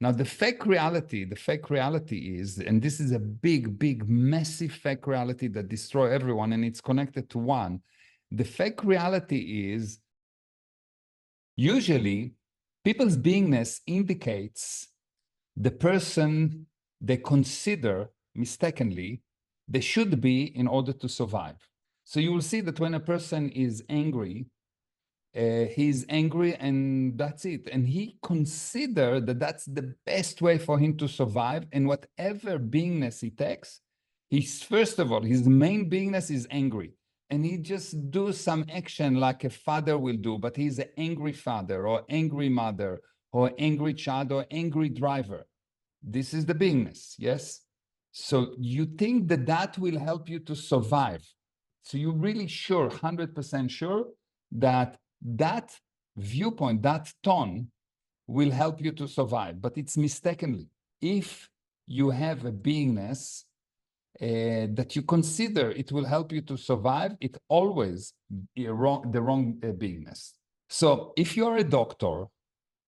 Now, the fake reality is, and this is a big, big, massive fake reality that destroys everyone, and it's connected to one. The fake reality is usually people's beingness indicates the person they consider mistakenly they should be in order to survive. So you will see that when a person is angry, he's angry and that's it. And he considered that that's the best way for him to survive. And whatever beingness he takes, he's first of all, his main beingness is angry. And he just do some action like a father will do, but he's an angry father or angry mother or angry child or angry driver. This is the beingness, yes? So you think that that will help you to survive. So you're really sure, 100% sure that that viewpoint, that tone will help you to survive, but it's mistakenly. If you have a beingness that you consider it will help you to survive, it always the wrong beingness. So if you're a doctor,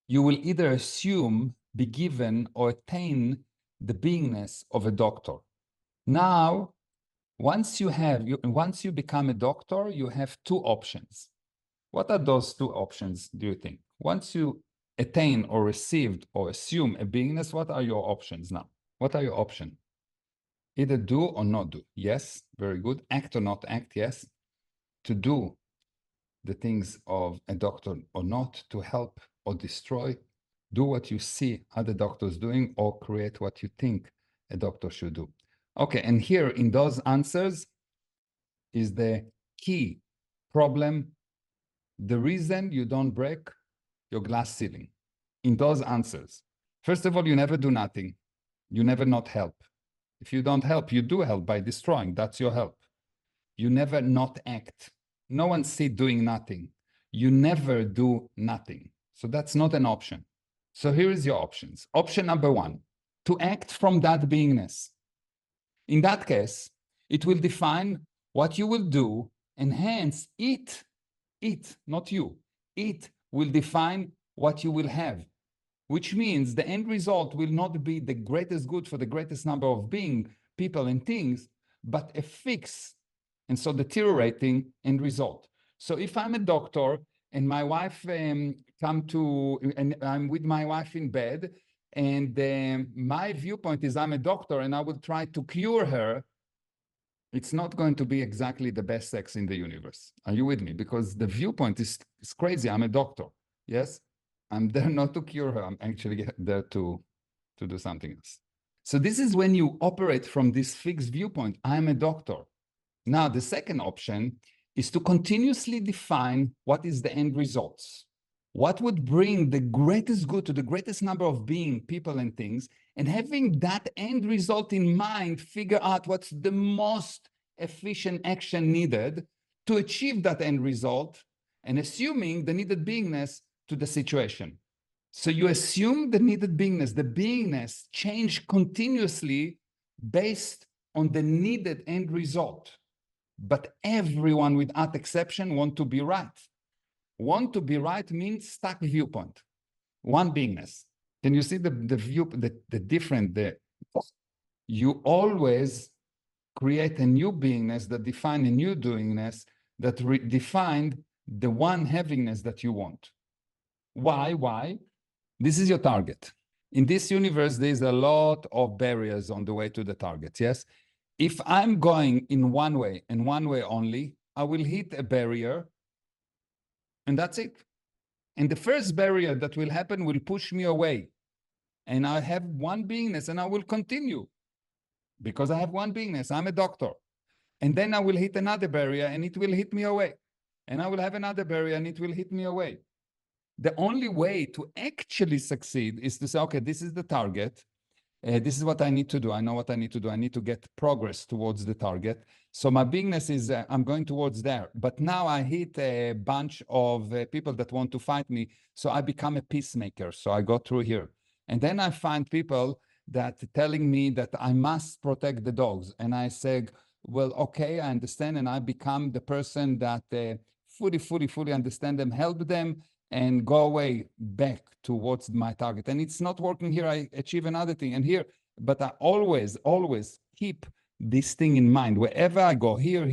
you will either assume, be given, or attain the beingness of a doctor. Now, once you become a doctor, you have two options. What are those two options, do you think? Once you attain or received or assume a beingness, what are your options now? What are your options? Either do or not do. Yes, very good. Act or not act, yes. To do the things of a doctor or not, to help or destroy, do what you see other doctors doing, or create what you think a doctor should do. Okay, and here in those answers is the key problem, the reason you don't break your glass ceiling. In those answers, first of all, you never do nothing. You never not help. If you don't help, you do help by destroying. That's your help. You never not act. No one see doing nothing. You never do nothing. So that's not an option. So here is your options. Option number one, to act from that beingness. In that case, it will define what you will do, and hence it, not you, it will define what you will have, which means the end result will not be the greatest good for the greatest number of being, people and things, but a fixed and so deteriorating end result. So if I'm a doctor and my wife and I'm with my wife in bed, and my viewpoint is I'm a doctor and I will try to cure her, it's not going to be exactly the best sex in the universe. Are you with me? Because the viewpoint is crazy. I'm a doctor. Yes, I'm there not to cure her. I'm actually there to do something else. So this is when you operate from this fixed viewpoint. I'm a doctor. Now, the second option is to continuously define what is the end results. What would bring the greatest good to the greatest number of being, people, and things, and having that end result in mind, figure out what's the most efficient action needed to achieve that end result, and assuming the needed beingness to the situation. So you assume the needed beingness, the beingness change continuously based on the needed end result. But everyone, without exception, want to be right. Want to be right means stuck viewpoint, one beingness. Can you see the different there? You always create a new beingness that define a new doingness that defined the one havingness that you want. Why? This is your target. In this universe, there's a lot of barriers on the way to the target, yes? If I'm going in one way and one way only, I will hit a barrier and that's it. And the first barrier that will happen will push me away. And I have one beingness and I will continue because I have one beingness. I'm a doctor. And then I will hit another barrier and it will hit me away. And I will have another barrier and it will hit me away. The only way to actually succeed is to say, okay, this is the target. This is what I need to do. I know what I need to do. I need to get progress towards the target. So my beingness is I'm going towards there. But now I hit a bunch of people that want to fight me. So I become a peacemaker. So I go through here. And then I find people that telling me that I must protect the dogs. And I say, well, okay, I understand. And I become the person that fully understand them, help them. and go away back towards my target. And it's not working here, I achieve another thing. And here, but I always keep this thing in mind. Wherever I go, here,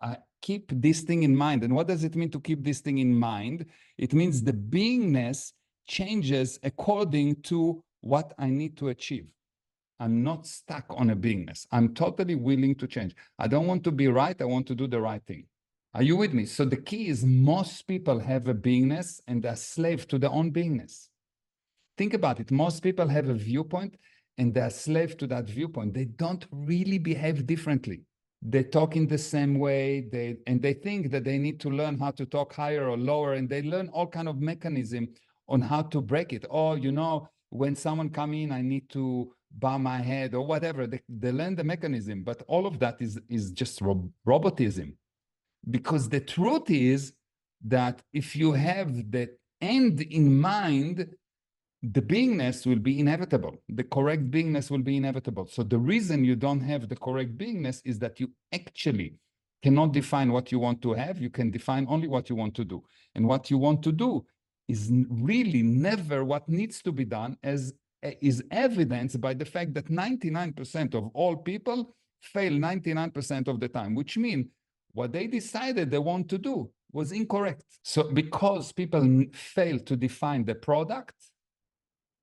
I keep this thing in mind. And what does it mean to keep this thing in mind? It means the beingness changes according to what I need to achieve. I'm not stuck on a beingness. I'm totally willing to change. I don't want to be right. I want to do the right thing. Are you with me? So the key is most people have a beingness and they're slave to their own beingness. Think about it. Most people have a viewpoint and they're slave to that viewpoint. They don't really behave differently. They talk in the same way. They think that they need to learn how to talk higher or lower, and they learn all kind of mechanism on how to break it. Oh, you know, when someone come in, I need to bow my head or whatever. They learn the mechanism, but all of that is just robotism. Because the truth is that if you have the end in mind, the beingness will be inevitable. The correct beingness will be inevitable. So the reason you don't have the correct beingness is that you actually cannot define what you want to have. You can define only what you want to do. And what you want to do is really never what needs to be done, as is evidenced by the fact that 99% of all people fail 99% of the time, which means what they decided they want to do was incorrect. So because people fail to define the product,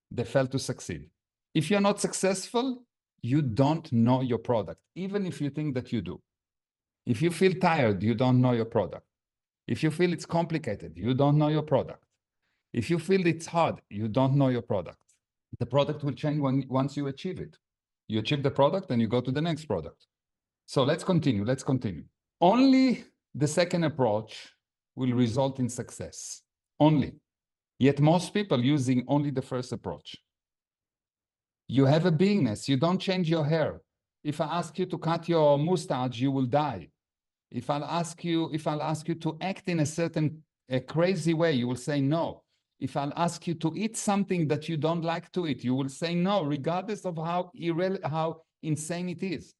they fail to succeed. If you're not successful, you don't know your product, even if you think that you do. If you feel tired, you don't know your product. If you feel it's complicated, you don't know your product. If you feel it's hard, you don't know your product. The product will change once you achieve it. You achieve the product and you go to the next product. So let's continue. Only the second approach will result in success. Only. Yet most people using only the first approach. You have a beingness. You don't change your hair. If I ask you to cut your mustache, you will die. If I'll ask you to act in a crazy way, you will say no. If I'll ask you to eat something that you don't like to eat, you will say no, regardless of how insane it is,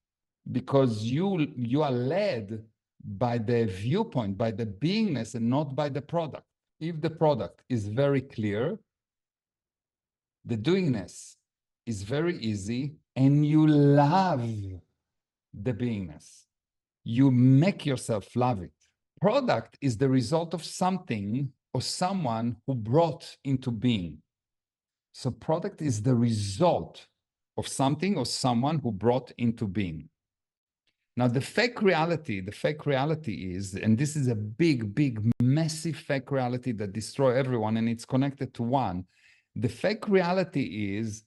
because you are led by the viewpoint, by the beingness, and not by the product. If the product is very clear, the doingness is very easy, and you love the beingness. You make yourself love it. Product is the result of something or someone who brought into being. So product is the result of something or someone who brought into being. Now, the fake reality is, and this is a big, massive fake reality that destroys everyone, and it's connected to one. The fake reality is